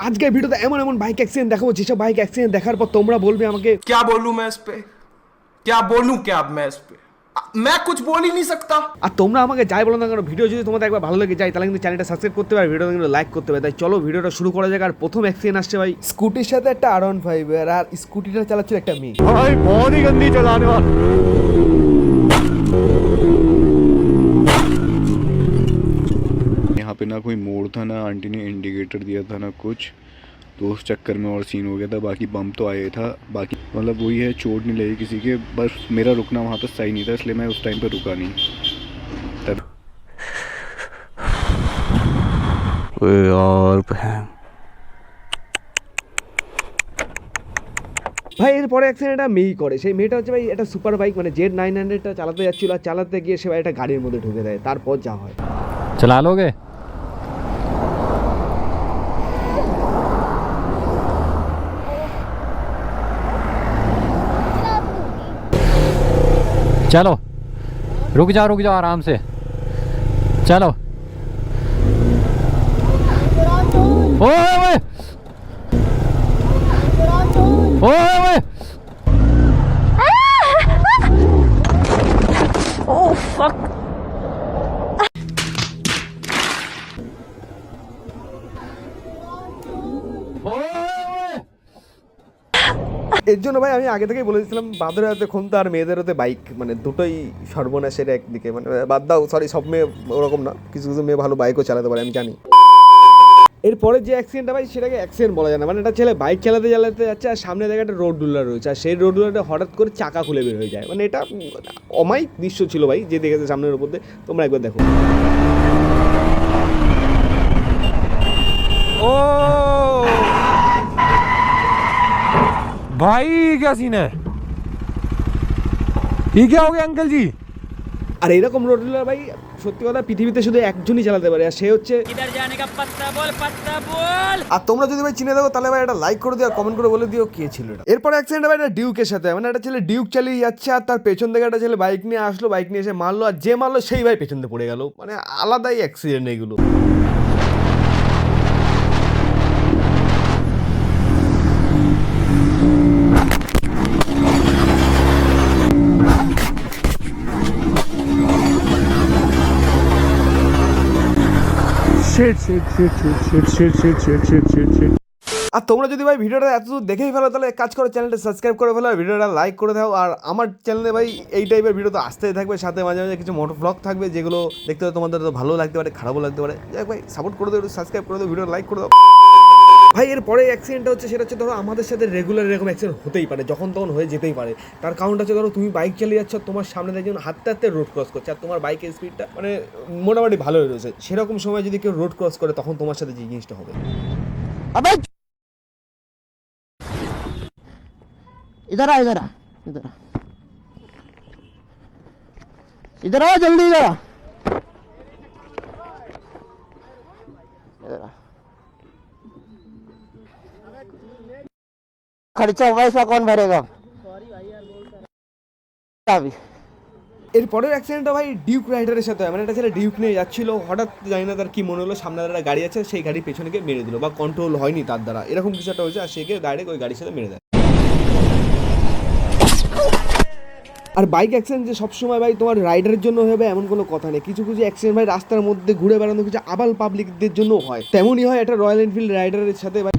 আজকের ভিডিওতে এমন এমন বাইক অ্যাক্সিডেন্ট দেখাবো যেসব বাইক অ্যাক্সিডেন্ট দেখার পর তোমরা বলবে আমাকে क्या बोलूं मैं इस पे, क्या बोलूं क्या अब मैं इस पे, मैं कुछ बोल ही नहीं सकता। আর তোমরা আমাকে যাই বলো না কেন, ভিডিও যদি তোমাদের একবার ভালো লেগে যায় তাহলে কিন্তু চ্যানেলটা সাবস্ক্রাইব করতে পারবে, ভিডিওটা কিন্তু লাইক করতে পারবে। তাই চলো ভিডিওটা শুরু করা যাক। আর প্রথম অ্যাক্সিডেন্ট আসছে ভাই স্কুটির সাথে একটা R15 আর স্কুটিটা চালাচ্ছিল একটা মেয়ে। भाई बहुत ही गंदी चलाने वाला। यहाँ पे ना कोई मोड़ था, ना आंटी ने इंडिकेटर दिया था, ना कुछ, तो उस चक्कर में और सीन हो गया था। बाकी बम तो आया था, बाकी मतलब वही है, चोट नहीं लगी किसी के, बस मेरा रुकना वहाँ पे सही नहीं था, इसलिए मैं उस टाइम पे रुका नहीं तब। यार ভাই এরপরে অ্যাক্সিডেন্টটা মেয়েই করে। সেই মেয়েটা হচ্ছে ভাই একটা সুপার বাইক মানে Z900টা চালাতে যাচ্ছিল, আর চালাতে গিয়ে সে ভাই একটা গাড়ির মধ্যে ঢুকে দেয়। তারপর যা হয় चला लोगे? चलो रुक जाओ आराम से चलो। ओए ओए ओए ओए Oh fuck! এর জন্য ভাই আমি আগে থেকেই বলে দিয়েছিলাম বাঁদরের হাতে খুন্তা আর মেয়েদের হাতে বাইক, মানে দুটোই সর্বনাশের একদিকে। মানে বাদ দাও, সরি সব মেয়ে ওরকম না, কিছু কিছু মেয়ে ভালো বাইকও চালাতে পারে আমি জানি। এরপরে যে অ্যাক্সিডেন্টটা ভাই সেটাকে অ্যাক্সিডেন্ট বলা যায় না, মানে একটা ছেলে বাইক চালাতে যাচ্ছে আর সামনে দেখে একটা রোড রুলার রয়েছে, আর সেই রোড রুলারটা হঠাৎ করে চাকা খুলে বের হয়ে যায়। মানে এটা অমায়িক দৃশ্য ছিল ভাই, যে দেখেছে সামনের উপর দিয়ে, তোমরা একবার দেখো। ओ भाई क्या सीन है? ये क्या हो गया अंकल जी? আর এইরকম রোড রুলার ভাই সত্যি কথা পৃথিবীতে শুধু একজনই চালাতে পারে, আর সে হচ্ছে আর তোমরা যদি ভাই চিনে দেখো তাহলে ভাই একটা লাইক করে দিও আর কমেন্ট করে বলে দিও কে ছিল এটা। এরপর অ্যাক্সিডেন্ট ভাই একটা ডিউকের সাথে, মানে একটা ছেলে ডিউক চালিয়ে যাচ্ছে আর তার পেছন থেকে একটা ছেলে বাইক নিয়ে আসলো, বাইক নিয়ে এসে মারলো, আর যে মারলো সেই ভাই পেছন থেকে পড়ে গেল। মানে আলাদাই অ্যাক্সিডেন্ট এগুলো। আর তোমরা যদি ভাই ভিডিওটা এতদূর দেখেই ফেলো তাহলে কাজ করো, চ্যানেলটা সাবস্ক্রাইব করে ফেলো, ভিডিওটা লাইক করে দাও। আর আমার চ্যানেলে ভাই এই টাইপের ভিডিও তো আসতেই থাকবে, সাথে মাঝে মাঝে কিছু মোটো ব্লগ থাকবে যেগুলো দেখতে তোমাদের তো ভালো লাগতে পারে, খারাপও লাগতে পারে। যাই ভাই সাপোর্ট করে দাও, সাবস্ক্রাইব করে দাও, ভিডিও লাইক করে দাও। ভাই এর পরে অ্যাক্সিডেন্টটা হচ্ছে সেটা হচ্ছে ধরো আমাদের সাথে রেগুলার এরকম অ্যাক্সিডেন্ট হতেই পারে, যখন তখন হয়ে যেতেই পারে। তার কারণটা হচ্ছে ধরো তুমি বাইক চালিয়ে যাচ্ছ, তোমার সামনে একজন হাঁটতে হাঁটতে রোড ক্রস করছে, আর তোমার বাইকের স্পিডটা মানে মোটামুটি ভালোই রয়েছে। সেরকম সময় যদি কেউ রোড ক্রস করে তখন তোমার সাথে যে জিনিসটা হবে। इधर आ इधर आ इधर आ इधर आ जल्दी इधर आ इधर आ। खर्चा वैसा कौन भरेगा? अभी এরপরের অ্যাক্সিডেন্টটা ভাই ডিউক রাইডারের সাথে হয়, মানে একটা ছেলে ডিউক নিয়ে যাচ্ছিল, হঠাৎ জানি না তার কি মনে হলো সামনে একটা গাড়ি আছে, সেই গাড়ির পেছনে গিয়ে মেরে দিল, বা কন্ট্রোল হয়নি তার দ্বারা, এরকম কিছু একটা হয়েছে, আর সে গিয়ে ডাইরেক্ট ওই গাড়ির সাথে মেরে দেয়। আর বাইক অ্যাক্সিডেন্ট যে সবসময় ভাই তোমার রাইডারের জন্য হবে এমন কোনো কথা নেই, কিছু কিছু অ্যাক্সিডেন্ট ভাই রাস্তার মধ্যে ঘুরে বেড়ানো কিছু আবাল পাবলিকদের জন্য হয়, তেমনই হয় একটা রয়্যাল এনফিল্ড রাইডারের সাথে ভাই।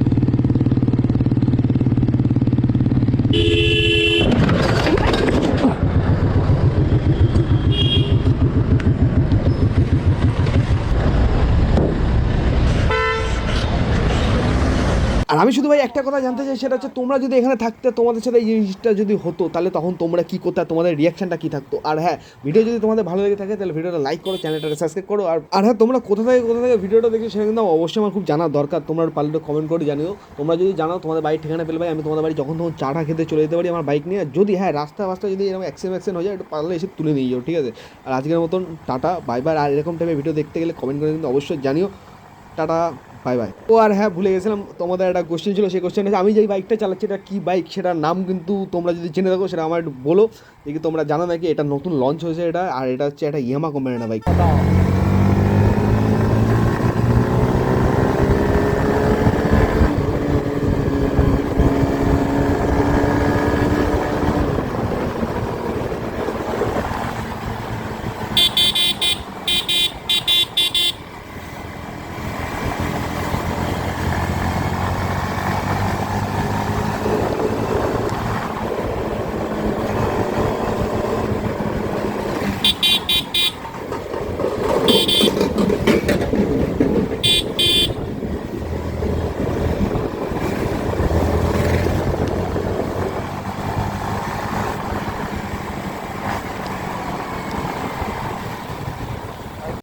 আর আমি শুধু ভাই একটা কথা জানতে চাই, সেটা হচ্ছে তোমরা যদি এখানে থাকতে, তোমাদের সাথে এই জিনিসটা যদি হতো তাহলে তখন তোমরা কী করতে, তোমাদের রিয়াকশানটা কী থাকতো। আর হ্যাঁ, ভিডিও যদি তোমাদের ভালো লেগে থাকে তাহলে ভিডিওটা লাইক করো, চ্যানেলটা সাবস্ক্রাইব করো। আর হ্যাঁ, তোমরা কোথা থেকে ভিডিওটা দেখে সেটা কিন্তু অবশ্যই আমার খুব জানার দরকার। তোমরা পারলে কমেন্ট করে জানিও। তোমরা যদি জানাও তোমাদের বাড়ির ঠিকানা পেলে ভাই আমি তোমাদের বাড়ি যখন তখন চাটা খেতে চলে যেতে পারি আমার বাইক নিয়ে। যদি হ্যাঁ রাস্তা যদি এরকম অ্যাক্সিডেন্ট হয়ে যায় একটু পারলে এসে তুলে নিয়ে যাও, ঠিক আছে? আর আজকের মতন টাটা বাই বাই। আর এরকম টাইপের ভিডিও দেখতে গেলে কমেন্ট করে কিন্তু অবশ্যই জানিও। Tata bye bye. ও আর হ্যাঁ, ভুলে গেছিলাম, তোমাদের একটা কোশ্চেন ছিল, সেই কোশ্চেনটা আমি যেই বাইকটা চালাচ্ছি এটা কী বাইক, সেটার নাম কিন্তু তোমরা যদি জেনে থাকো সেটা আমার একটু বলো, দেখি তোমরা জানো নাকি এটা নতুন লঞ্চ হয়েছে এটা, আর এটা হচ্ছে একটা ইয়ামাহা কোম্পানির বাইক।